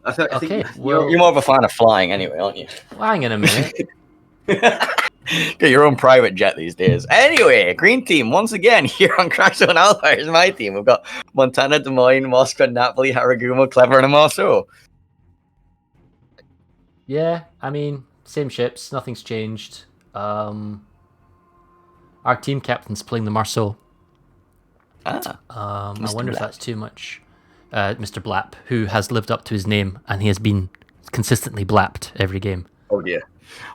I think Okay, you're, well, you're more of a fan of flying anyway, aren't you? hang on a minute. Get your own private jet these days. Anyway, green team once again here on Crash Zone Alpha. Here's my team. We've got Montana, Des Moines, Moscow, Napoli, Haraguma, Clever, and Marceau. Yeah, I mean, same ships, nothing's changed. Our team captain's playing the Marceau. Ah, I Mr. wonder if Black. that's too much. Mr. Blap, who has lived up to his name, and he has been consistently blapped every game. Oh dear.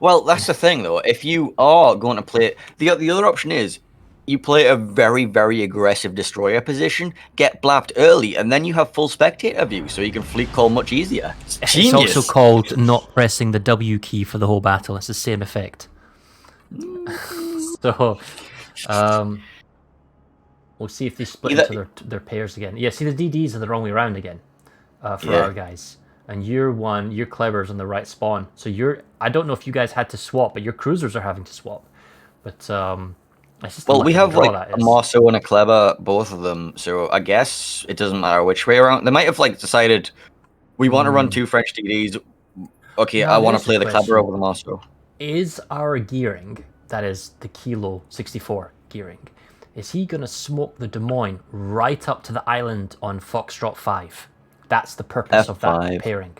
Well, that's the thing though. If you are going to play, the other option is you play a very very aggressive destroyer position, get blapped early, and then you have full spectator view, so you can fleet call much easier. It's It's also genius. called not pressing the W key for the whole battle. It's the same effect. So, we'll see if they split Either- into their pairs again. Yeah, see, the DDs are the wrong way around again for Yeah. our guys. And your Clever's on the right spawn. So I don't know if you guys had to swap, but your cruisers are having to swap. But it's just Well, we have draw like that a is. Marceau and a Clever, both of them. So I guess it doesn't matter which way around. They might have like decided we want to run two French DDs. Okay, Now, I want to there's a play the Clever question. over the Marceau. Is our gearing, that is the Kilo 64 gearing, is he going to smoke the Des Moines right up to the island on Foxtrot 5? That's the purpose of that F5. pairing.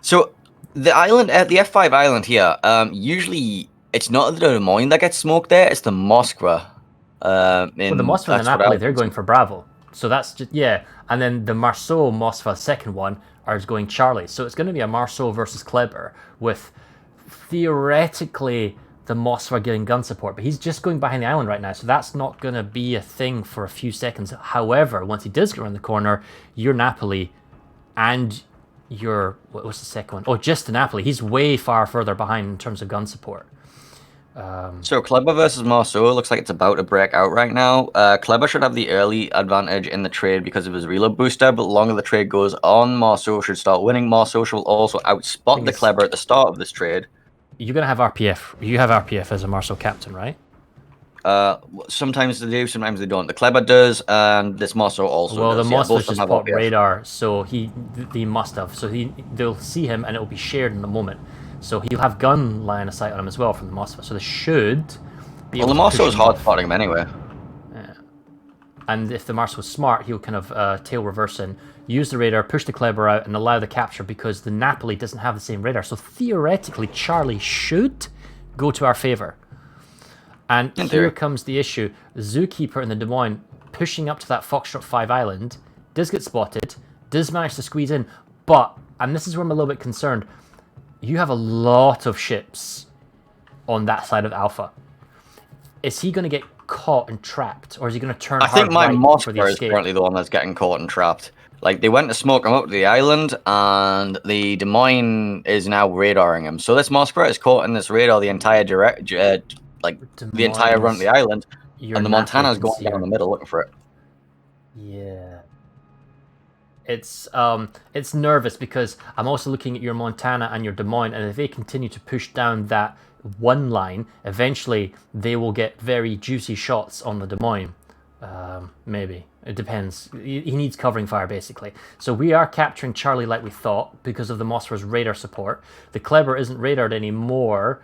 So the island, the F5 island here, usually it's not the Des Moines that gets smoked there. It's the Moskva. Well, the Moskva and the that's what Napoli, I- they're going for Bravo. So that's just, yeah. And then the Marceau, Moskva, second one, are going Charlie. So it's going to be a Marceau versus Kleber with theoretically the Moskva getting gun support. But he's just going behind the island right now. So that's not going to be a thing for a few seconds. However, once he does get around the corner, your Napoli and your, what was the second one? Oh, just the Napoli. He's way far further behind in terms of gun support. So Kleber versus Marceau looks like it's about to break out right now. Kleber should have the early advantage in the trade because of his reload booster, but the longer the trade goes on, Marceau should start winning. Marceau will also outspot Thing the is- Kleber at the start of this trade. You're going to have RPF. You have RPF as a Marceau captain, right? Sometimes they do, sometimes they don't. The Kleber does, and this Marceau also Well, does. the Yeah, Moskva's both of just them have popped RPF. radar, so they must have. So they'll see him, and it will be shared in the moment. So he'll have gun line of sight on him as well from the Moskva. So they should be Well, able the to Marceau push is him hard off. spotting him anyway. And if the Marceau's smart, he'll kind of tail reverse in, use the radar, push the Kleber out, and allow the capture because the Napoli doesn't have the same radar. So theoretically, Charlie should go to our favor. And In here theory. comes the issue. Zookeeper in the Des Moines pushing up to that Foxtrot 5 island, does get spotted, does manage to squeeze in, but, and this is where I'm a little bit concerned, you have a lot of ships on that side of Alpha. Is he going to get caught and trapped, or is he going to turn I think hard my right for Moskva the is escape? currently the one that's getting caught and trapped. Like, they went to smoke him up to the island, and the Des Moines is now radaring him. So this Moskva is caught in this radar the entire the entire run of the island, and the Montana's going down the middle looking for it. Yeah. It's nervous because I'm also looking at your Montana and your Des Moines, and if they continue to push down that one line, eventually they will get very juicy shots on the Des Moines. Maybe. It depends. He needs covering fire, basically. So we are capturing Charlie like we thought because of the Moskva's radar support. The Kleber isn't radared anymore.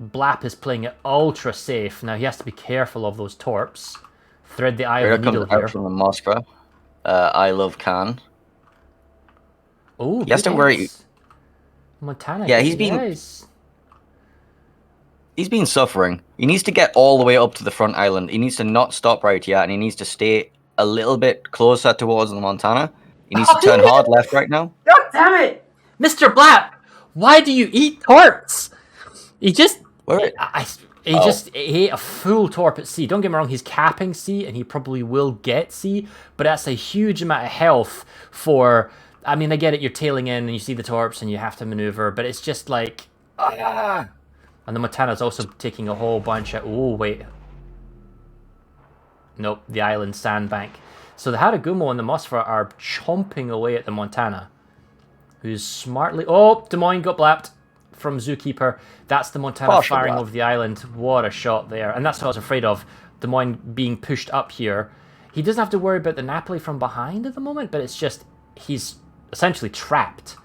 Blap is playing it ultra safe. Now he has to be careful of those torps. Thread the eye Radar of the comes needle here. out from the Moskva. I love Khan. Oh, He has good to worry- hits. Montana. Yeah, good he's been- guys. He's been suffering. He needs to get all the way up to the front island. He needs to not stop right here, and he needs to stay a little bit closer towards the Montana. He needs to turn hard left right now. God damn it, Mr. Blap! Why do you eat torps? He just, Where? he just ate a full torp at C. Don't get me wrong, he's capping C, and he probably will get C, but that's a huge amount of health for. I mean, I get it. You're tailing in, and you see the torps, and you have to maneuver, but it's just like. And the Montana's also taking a whole bunch of... Oh, wait. Nope, the island sandbank. So the Haragumo and the Moskva are chomping away at the Montana, who's smartly... Oh, Des Moines got blapped from Zookeeper. That's the Montana Partial firing blap. over the island. What a shot there. And that's what I was afraid of. Des Moines being pushed up here. He doesn't have to worry about the Napoli from behind at the moment, but it's just... He's essentially trapped.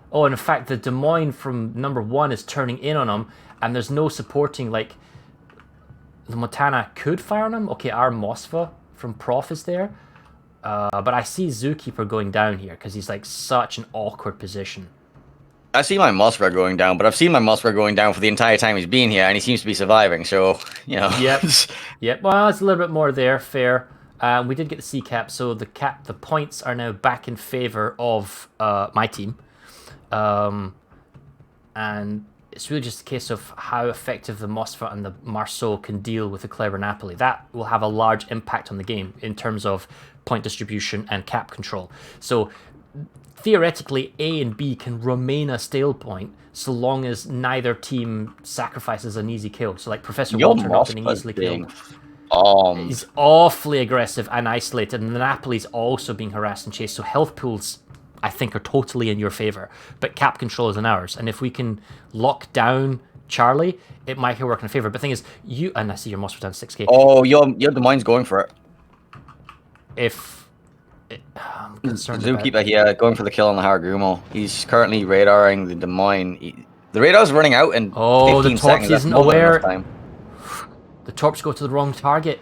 Oh, and in fact, the Des Moines from number 1 is turning in on him, and there's no supporting, like, the Montana could fire on him. Okay, our Mosfa from Prof is there. But I see Zookeeper going down here, because he's, like, such an awkward position. I see my Mossberg going down, but I've seen my Mossberg going down for the entire time he's been here, and he seems to be surviving, so, you know. Yep. Yep, well, it's a little bit more there, fair. We did get the C cap, so the points are now back in favor of my team. And it's really just a case of how effective the Mosfa and the Marceau can deal with the Kleber Napoli. That will have a large impact on the game in terms of point distribution and cap control. So theoretically, A and B can remain a stalemate so long as neither team sacrifices an easy kill. So like Professor Walter not getting easily killed. He's awfully aggressive and isolated, and the Napoli's also being harassed and chased, so health pools, I think, are totally in your favor, but cap control is in ours, and if we can lock down Charlie, it might work in our favor. But the thing is, and I see your monster down 6k. Oh, your Des Moines going for it. I'm concerned Zookeeper here, going for the kill on the Haragumo. He's currently radaring the Des Moines. The radar's running out in 15 seconds. The Torps isn't aware. The Torps go to the wrong target,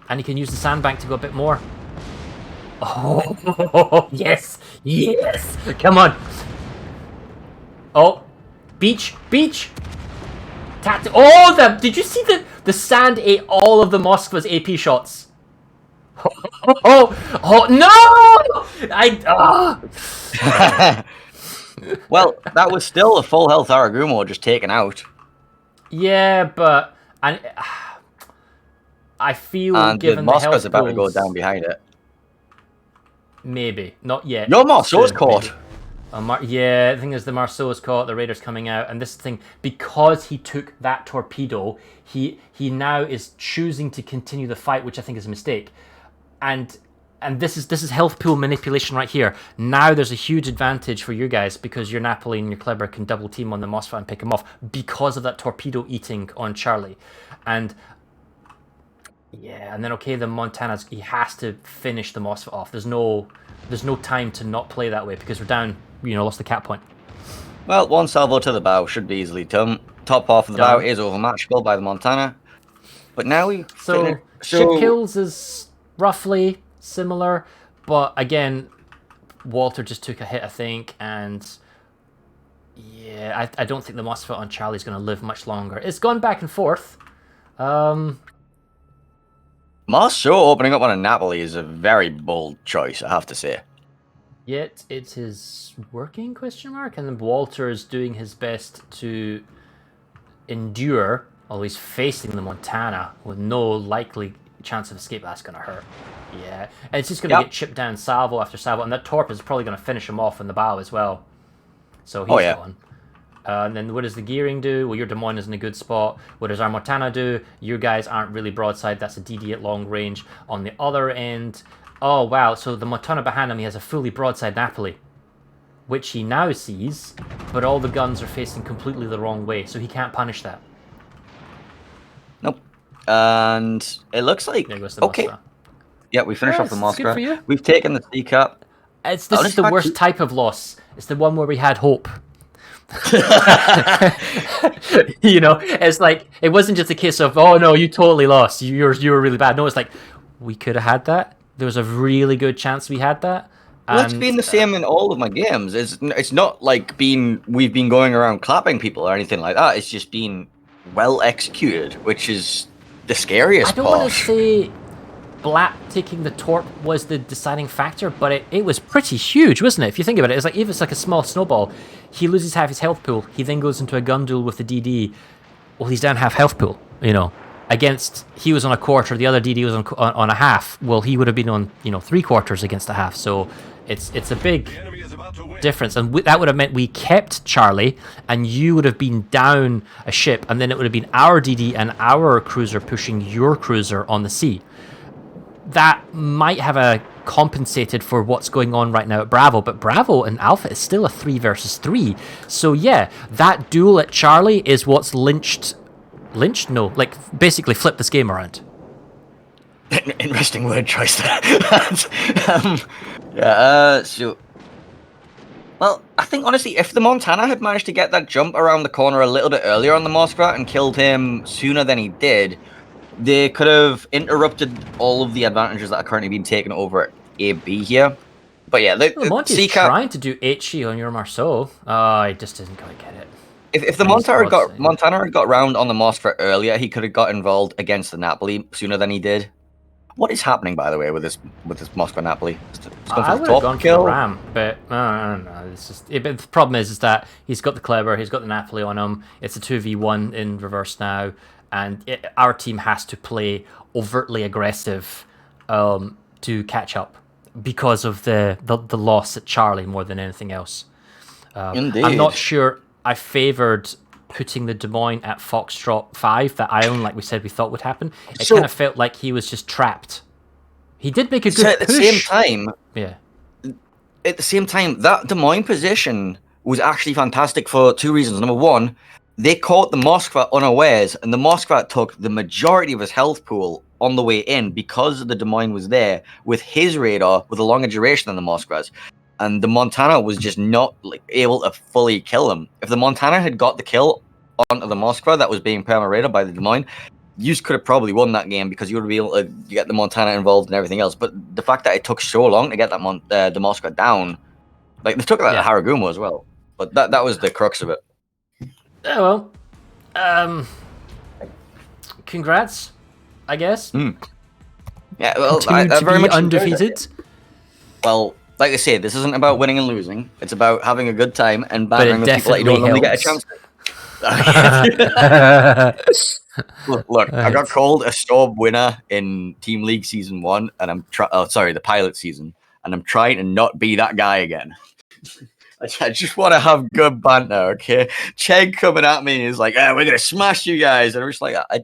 and he can use the sandbank to go a bit more. Oh, yes, yes, come on. Oh, beach. Oh, did you see the sand ate all of the Moskva's AP shots? Oh no! Well, that was still a full health Haragumo just taken out. Yeah, but I feel given the health about to go down behind it. Maybe not yet. Your Marceau's caught. Yeah, the thing is, the Marceau is caught. The Raider's coming out, and this thing, because he took that torpedo, he now is choosing to continue the fight, which I think is a mistake. And this is health pool manipulation right here. Now there's a huge advantage for you guys because your Napoli and your Kleber can double team on the Mosfa and pick him off because of that torpedo eating on Charlie. And yeah, and then okay, the Montana's, he has to finish the Mosfa off. There's no time to not play that way because we're down, lost the cap point. Well, one salvo to the bow should be easily done. Top half of the bow is overmatchable by the Montana. But now ship kills is roughly similar, but again, Walter just took a hit, I think, and yeah, I don't think the Mosfa on Charlie's going to live much longer. It's gone back and forth. Marceau opening up on a Napoli is a very bold choice, I have to say. Yet it is working, question mark, and Walter is doing his best to endure, although he's facing the Montana with no likely chance of escape. That's going to hurt. Yeah, and it's just going to get chipped down salvo after salvo, and that Torp is probably going to finish him off in the bow as well. So he's gone. And then what does the gearing do? Well, your Des Moines is in a good spot. What does our Montana do? You guys aren't really broadside. That's a DD at long range. On the other end, oh wow, so the Montana behind him, he has a fully broadside Napoli, which he now sees, but all the guns are facing completely the wrong way, so he can't punish that. Nope. And it looks like okay. Yeah, we finished off the Mosca. We've taken the C cap. This is the worst type of loss. It's the one where we had hope. It's like it wasn't just a case of, oh no, you totally lost. You were really bad. No, it's like we could have had that. There was a really good chance we had that. Well, it's been the same in all of my games. It's not like we've been going around clapping people or anything like that. It's just been well executed, which is the scariest part. I don't want to say Black taking the Torp was the deciding factor, but it was pretty huge, wasn't it? If you think about it, it's like if it's like a small snowball, he loses half his health pool, he then goes into a gun duel with the DD. Well, he's down half health pool, Against, he was on a quarter, the other DD was on a half. Well, he would have been on 3/4 against a half. So it's a big difference, and that would have meant we kept Charlie, and you would have been down a ship, and then it would have been our DD and our cruiser pushing your cruiser on the sea. That might have compensated for what's going on right now at Bravo, but Bravo and Alpha is still a 3 versus 3. So yeah, that duel at Charlie is what's lynched? No, like basically flipped this game around. Interesting word choice there. So Well, I think honestly, if the Montana had managed to get that jump around the corner a little bit earlier on the Muskrat and killed him sooner than he did, they could have interrupted all of the advantages that are currently being taken over at AB here. But yeah, Well, Monty's Seacat, trying to do HE on your Marceau. He just doesn't quite get it. if the Montana had got round on the Muskrat earlier, he could have got involved against the Napoli sooner than he did. What is happening, by the way, with this Moscow Napoli? I would have gone for the Ram, but I don't know. It's just, but the problem is that he's got the Kleber, he's got the Napoli on him. It's a 2v1 in reverse now, and our team has to play overtly aggressive to catch up because of the loss at Charlie more than anything else. Indeed. I'm not sure I favoured putting the Des Moines at Foxtrot 5, that island, like we said we thought would happen. It kind of felt like he was just trapped. He did make a good push. At the same time, yeah. At the same time, that Des Moines position was actually fantastic for two reasons. Number one, they caught the Moskva unawares, and the Moskva took the majority of his health pool on the way in because the Des Moines was there with his radar with a longer duration than the Moskvas. And the Montana was just not able to fully kill him. If the Montana had got the kill onto the Moskva that was being perma-raided by the Des Moines, you could have probably won that game because you would be able to get the Montana involved and everything else. But the fact that it took so long to get that the Moskva down, they took that at Haragumo as well. But that was the crux of it. Yeah, well, congrats, I guess. Yeah, well, I very much undefeated. Well, like I say, this isn't about winning and losing. It's about having a good time and battering with people that you don't normally get a chance to. Look, I got called a Storm winner in Team League Season 1, and I'm the pilot season, and I'm trying to not be that guy again. I just want to have good banter, okay? Chegg coming at me is like, we're going to smash you guys. And I'm just like, I